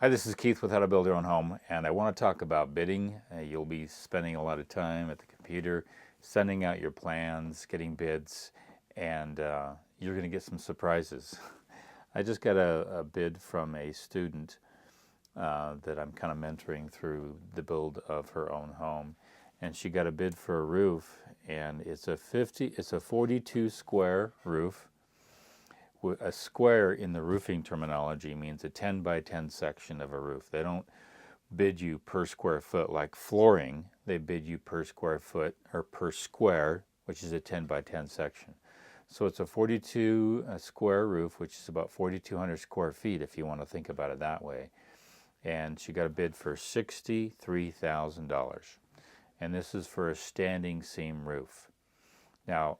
Hi, this is Keith with How to Build Your Own Home, and I want to talk about bidding. You'll be spending a lot of time at the computer, sending out your plans, getting bids, and you're going to get some surprises. I just got a bid from a student that I'm kind of mentoring through the build of her own home, and she got a bid for a roof, and it's a 42 square roof. A square in the roofing terminology means a 10 by 10 section of a roof. They don't bid you per square foot like flooring. They bid you per square foot or per square, which is a 10 by 10 section. So it's a 42 square roof, which is about 4,200 square feet if you want to think about it that way. And she got a bid for $63,000. And this is for a standing seam roof. Now,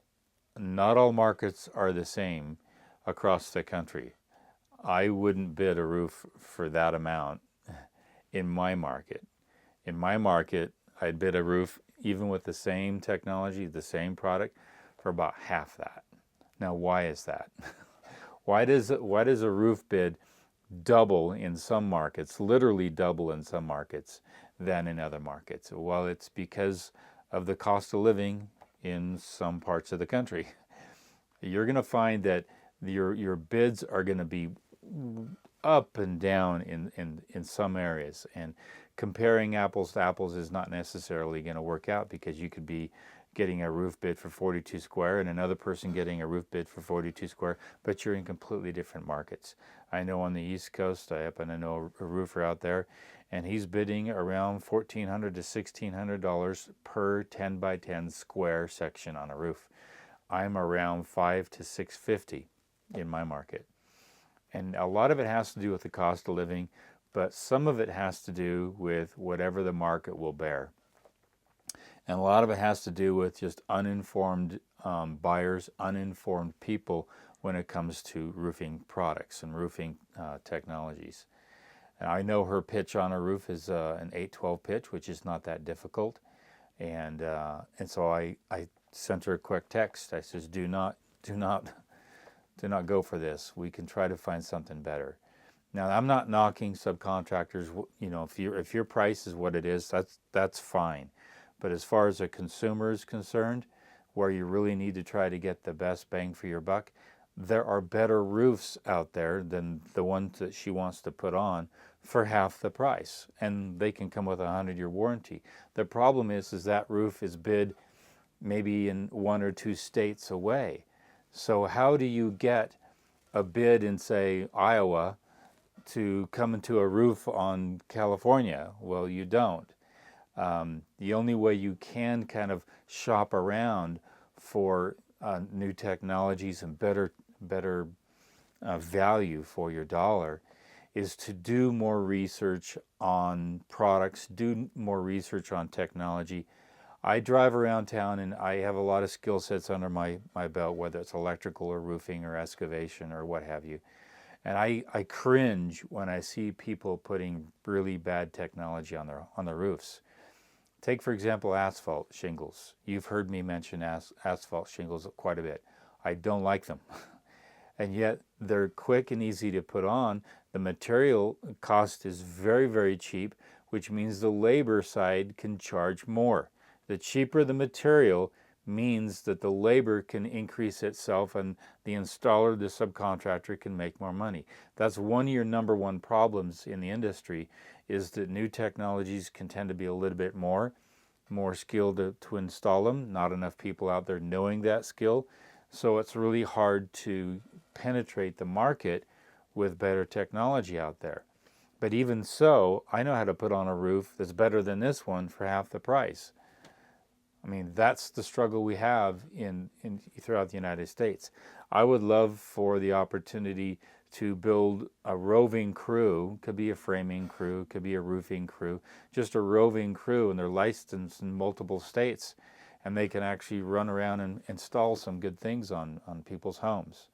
not all markets are the same across the country. I wouldn't bid a roof for that amount in my market. In my market, I'd bid a roof even with the same technology, the same product, for about half that. Now, why is that? Why does a roof bid double in some markets, literally double in some markets, than in other markets? Well, it's because of the cost of living in some parts of the country. You're going to find that your bids are going to be up and down in some areas, and comparing apples to apples is not necessarily going to work out, because you could be getting a roof bid for 42 square and another person getting a roof bid for 42 square, but you're in completely different markets. I know on the East Coast, I happen to know a roofer out there, and he's bidding around $1,400 to $1,600 per 10 by 10 square section on a roof. I'm around $500 to $650 in my market. And a lot of it has to do with the cost of living, but some of it has to do with whatever the market will bear. And a lot of it has to do with just uninformed buyers, uninformed people when it comes to roofing products and roofing technologies. And I know her pitch on a roof is an 812 pitch, which is not that difficult. And so I sent her a quick text. I says, do not go for this. We can try to find something better. Now, I'm not knocking subcontractors. You know, if your price is what it is, that's fine. But as far as a consumer is concerned, where you really need to try to get the best bang for your buck, there are better roofs out there than the ones that she wants to put on for half the price, and they can come with a 100-year warranty. The problem is that roof is bid maybe in 1 or 2 states away. So how do you get a bid in, say, Iowa to come into a roof on California? Well, you don't. The only way you can kind of shop around for new technologies and better value for your dollar is to do more research on products, do more research on technology. I drive around town and I have a lot of skill sets under my belt, whether it's electrical or roofing or excavation or what have you. And I cringe when I see people putting really bad technology on the roofs. Take, for example, asphalt shingles. You've heard me mention asphalt shingles quite a bit. I don't like them. And yet they're quick and easy to put on. The material cost is very, very cheap, which means the labor side can charge more. The cheaper the material means that the labor can increase itself and the installer, the subcontractor, can make more money. That's one of your number one problems in the industry, is that new technologies can tend to be a little bit more skilled to install them. Not enough people out there knowing that skill. So it's really hard to penetrate the market with better technology out there. But even so, I know how to put on a roof that's better than this one for half the price. I mean, that's the struggle we have throughout the United States. I would love for the opportunity to build a roving crew. Could be a framing crew, could be a roofing crew, just a roving crew, and they're licensed in multiple states, and they can actually run around and install some good things on people's homes.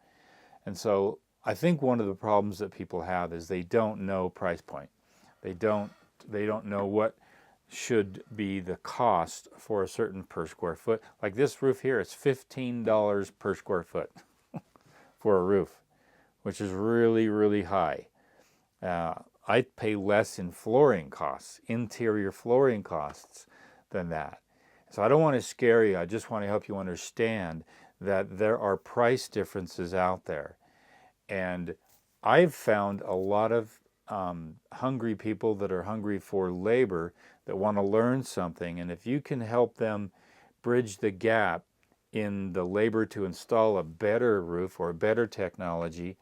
And so I think one of the problems that people have is they don't know price point. They don't know what should be the cost for a certain per square foot. Like this roof here, it's $15 per square foot for a roof, which is really, really high. I pay less in flooring costs, interior flooring costs than that. So I don't want to scare you. I just want to help you understand that there are price differences out there. And I've found a lot of hungry people that are hungry for labor that want to learn something. And if you can help them bridge the gap in the labor to install a better roof or a better technology,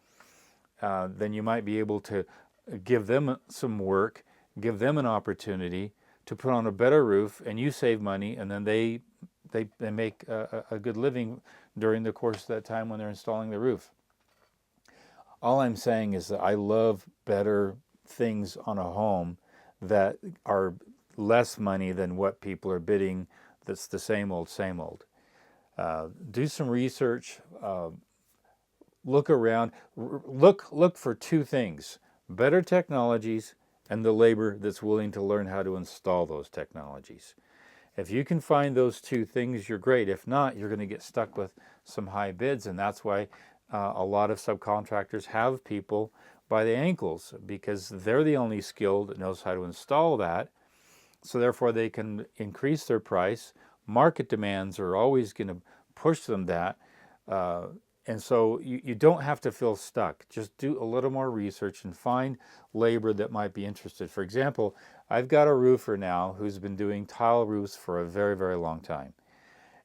then you might be able to give them some work, give them an opportunity to put on a better roof, and you save money, and then they make a good living during the course of that time when they're installing the roof. All I'm saying is that I love better things on a home that are less money than what people are bidding that's the same old, same old. Do some research, look around, look for two things: better technologies and the labor that's willing to learn how to install those technologies. If you can find those two things, you're great. If not, you're going to get stuck with some high bids, and that's why a lot of subcontractors have people by the ankles, because they're the only skilled that knows how to install that. So therefore they can increase their price. Market demands are always going to push them that. And so you don't have to feel stuck. Just do a little more research and find labor that might be interested. For example, I've got a roofer now who's been doing tile roofs for a very, very long time.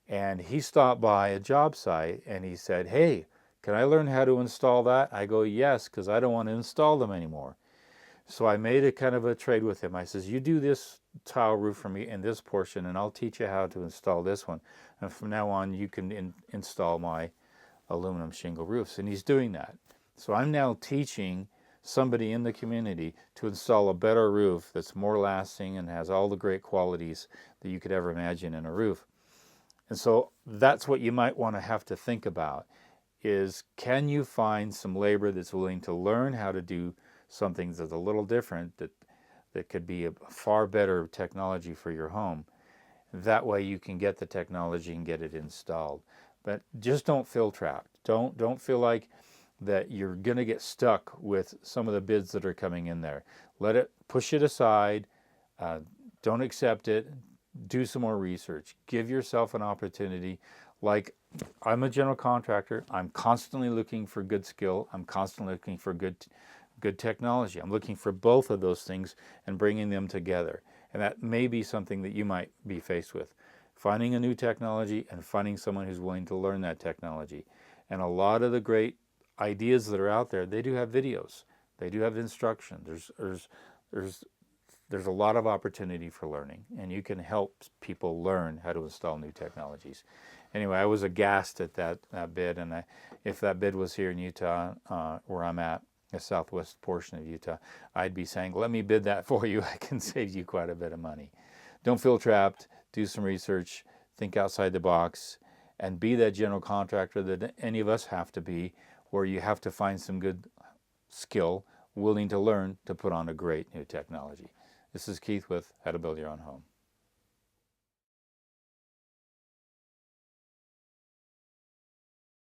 And he stopped by a job site and he said, "Hey, can I learn how to install that?" I go, "Yes, because I don't want to install them anymore." So I made a kind of a trade with him. I says, "You do this tile roof for me in this portion, and I'll teach you how to install this one. And from now on, you can install my aluminum shingle roofs." And he's doing that. So I'm now teaching somebody in the community to install a better roof that's more lasting and has all the great qualities that you could ever imagine in a roof. And so that's what you might want to have to think about, is can you find some labor that's willing to learn how to do something that's a little different, that could be a far better technology for your home. That way you can get the technology and get it installed. But just don't feel trapped. Don't feel like that you're going to get stuck with some of the bids that are coming in there. Push it aside. Don't accept it. Do some more research. Give yourself an opportunity. Like, I'm a general contractor. I'm constantly looking for good skill. I'm constantly looking for good technology. I'm looking for both of those things and bringing them together. And that may be something that you might be faced with. Finding a new technology and finding someone who's willing to learn that technology. And a lot of the great ideas that are out there, they do have videos. They do have instruction. There's a lot of opportunity for learning, and you can help people learn how to install new technologies. Anyway, I was aghast at that bid, and if that bid was here in Utah, where I'm at, the southwest portion of Utah, I'd be saying, "Let me bid that for you. I can save you quite a bit of money." Don't feel trapped. Do some research. Think outside the box, and be that general contractor that any of us have to be, where you have to find some good skill, willing to learn to put on a great new technology. This is Keith with How to Build Your Own Home.